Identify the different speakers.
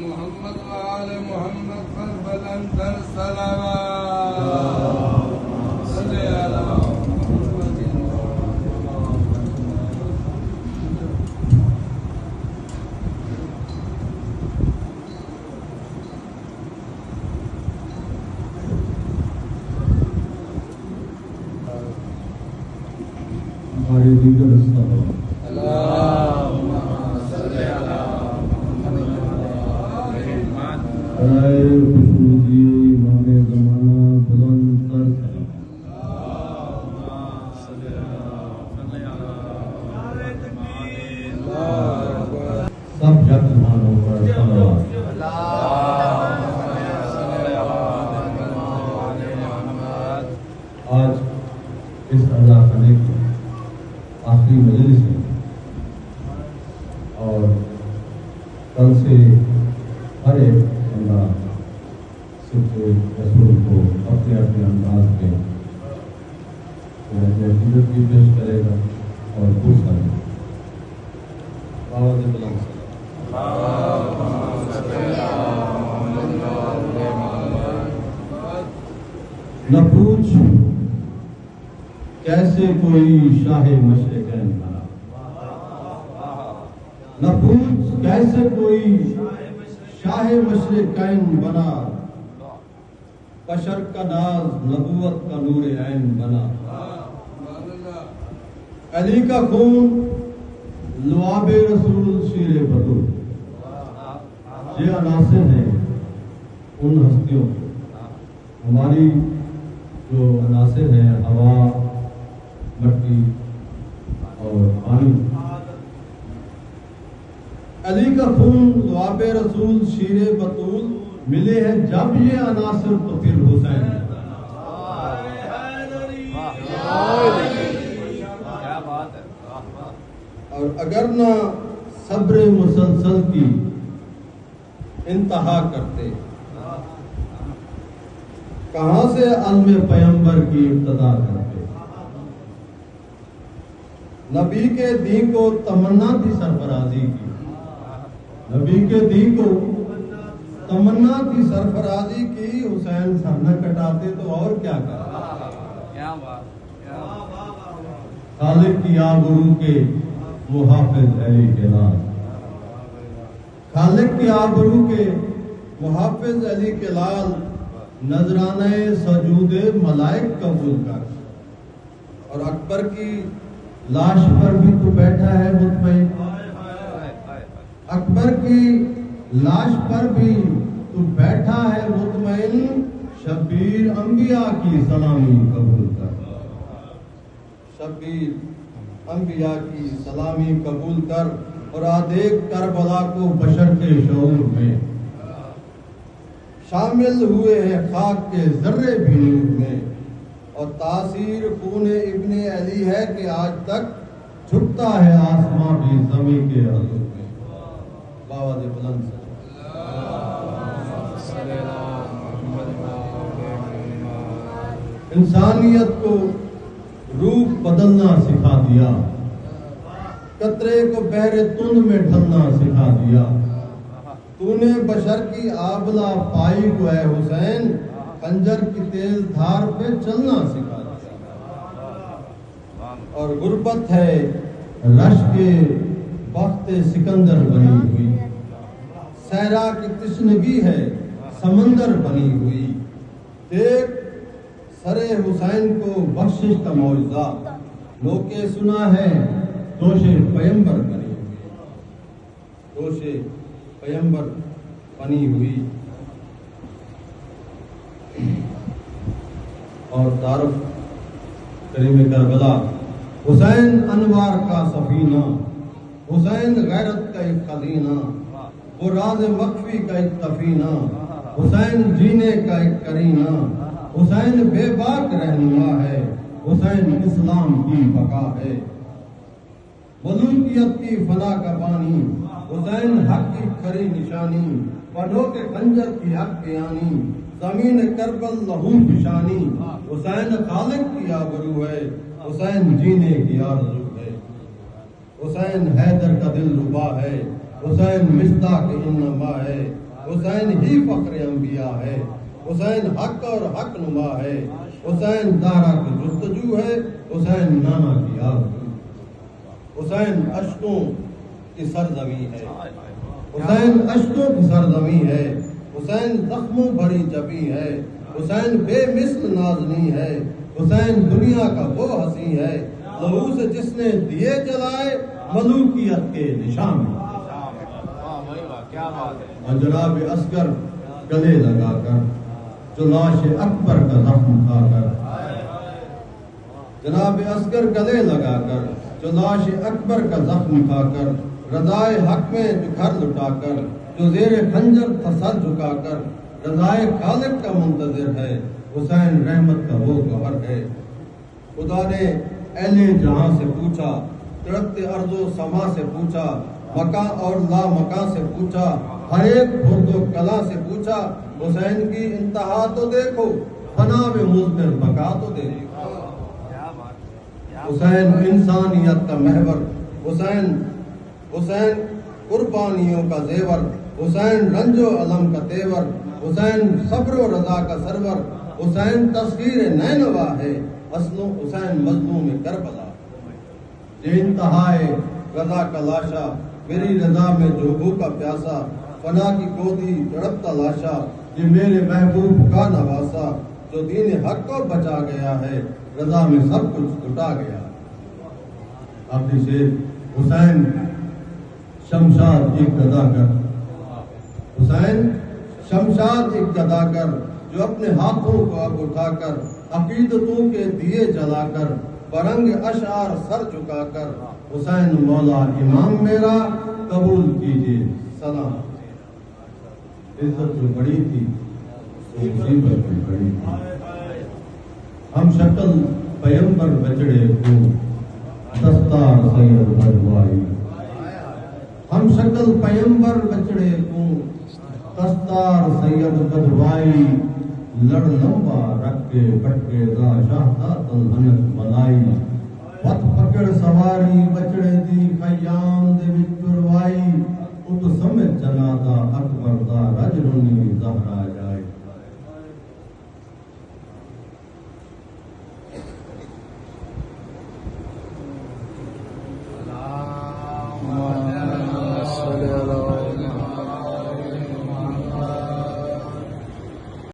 Speaker 1: محمد وآل محمد قربلا السلام صل على محمد
Speaker 2: ہمارے دیگر استاد خصوصی امام زمانہ بلند تر سب جگ مانو پر صلوات آج اس اللہ خانے کی آخری مجلس ہے اور کل سے ہر ایک بندہ صرف رسول کو اپنے اپنے انداز میں عقیدت بھی پیش کرے گا اور پوچھا گا آواز بلند نہ پوچھ کیسے کوئی شاہ مشرقین بنا، نہ پوچھ کیسے کوئی شاہ مشرقین بنا، بشر کا ناز نبوت کا نور عین بنا، علی کا خون لعاب رسول شیر بطول، یہ عناصر ہیں ان ہستیوں کو، ہماری جو عناصر ہیں ہوا، مٹی اور پانی، علی کا خون لعاب رسول شیر بطول ملے ہیں جب یہ عناصر تو پھر حسین اور اگر نہ صبر مسلسل کی انتہا کرتے کہاں سے عزم پیمبر کی ابتدا کرتے، نبی کے دین کو تمنا تھی سرفرازی کی، نبی کے دین کو تمنا تھی سرفرازی کی، حسین سر نہ کٹاتے تو اور کیا کرتے، خالق کی آبرو کے محافظ علی کے لال، خالق کی آبرو کے محافظ علی کے لال، نذرانے سجود ملائک قبول کر، اور اکبر کی لاش پر بھی تو بیٹھا ہے مطمئن، اکبر کی لاش پر بھی تو بیٹھا ہے مطمئن، شبیر انبیاء کی سلامی قبول کر، شبیر انبیاء کی سلامی قبول کر، اور دیکھ کربلا کو بشر کے شعور میں شامل ہوئے ہیں خاک کے ذرے بھی نور میں، اور تاثیر خون ابن علی ہے کہ آج تک جھکتا ہے آسمان بھی زمین کے حضور میں، باواد بلند سے انسانیت کو روپ بدلنا سکھا دیا، قطرے کو بحر تند میں ڈھلنا سکھا دیا، تو نے بشر کی آبلا پائی کو اے حسین، خنجر کی تیز دھار پہ چلنا سکھا دیا، اور غربت ہے رش کے بخت سکندر بنی ہوئی، صحرا کی تشنگی ہے سمندر بنی ہوئی، دیکھ سرے حسین کو بخشش کا معجزہ، لوکے سنا ہے دوش پیمبر بنی ہوئی، دوش پیمبر بنی ہوئی، اور تعارف کریم کربلا، حسین انوار کا سفینہ، حسین غیرت کا ایک خزینہ، وہ راز مخفی کا ایک تفینہ، حسین جینے کا ایک کرینہ، حسین بے باک رہنما ہے، حسین اسلام کی بقا ہے، ملوکیت کی فنا کا بانی، حسین حق کی کھری نشانی، پڑھو کے خنجر کی حق بیانی، زمین کربل لہو فشانی، حسین خالق کی آبرو ہے، حسین جینے کی آرزو ہے، حسین حیدر کا دل ربا ہے، حسین مصداق انما ہے، حسین ہی فخر انبیاء ہے، حسین حق اور حق نما ہے، حسین دارا کی جستجو ہے، حسین نانا کی آرزو، حسین اشکوں کی سرزمین ہے، حسین اشکوں کی سرزمین ہے، حسین زخموں بھری جبیں ہے، حسین بے مثل نازنی ہے، حسین دنیا کا وہ ہنسی ہے لہو سے جس نے دیے جلائے ملوکیت کے نشان ہے۔ اور جناب اصغر گلے لگا کر جو لاش اکبر کا زخم کھا کر، جناب اصغر گلے لگا کر جو لاش اکبر کا زخم کھا کر، رضائے حق میں جو گھر لٹا کر، جو زیر خنجر تھا سر جھکا کر، رضائے خالق کا منتظر ہے، حسین رحمت کا وہ گوہر ہے۔ خدا نے اہل جہاں سے پوچھا، تڑپتے ارض و سما سے پوچھا، مکاں اور لا مکاں سے پوچھا، ہر ایک برد و کلاں سے پوچھا، حسین کی انتہا تو دیکھو، فنا میں مضمر بقا تو دیکھو۔ حسین انسانیت کا محور، حسین قربانیوں کا زیور، حسین رنج و علم کا تیور، حسین صبر و رضا کا سرور، حسین تصویر نینوا ہے، اصل حسین مظلوم کربلا۔ یہ انتہائے رضا کا لاشا، میری رضا میں جو بھوکا پیاسا، فنا کی گودی تڑپتا لاشا، یہ میرے محبوب کا نواسا، جو دین حق کو بچا گیا ہے، رضا میں سب کچھ لٹا گیا۔ آخری شعر، حسین شمشاد ایک گدا کر، حسین شمشاد ایک گدا کر، جو اپنے ہاتھوں کو اب اٹھا کر، عقیدتوں کے دیے جلا کر، برنگ اشعار سر جھکا کر، حسین مولا امام میرا قبول کیجئے سلام۔ عزت جو بڑی تھی تو مصیبت بھی بڑی تھی، ہم شکل پیمبر بچڑے کو دستار سید بدوائی، ہم شکل پیمبر بچڑے کو دستار سید بدوائی، لڑ لمبا رکھ کے بٹکے دا شاہدہ تلہنت ملائی، پت پکڑ سواری بچڑے دی خیام دے وچ کروائی، ات سمجھ جنازہ اکبر دا رج رونی زہرا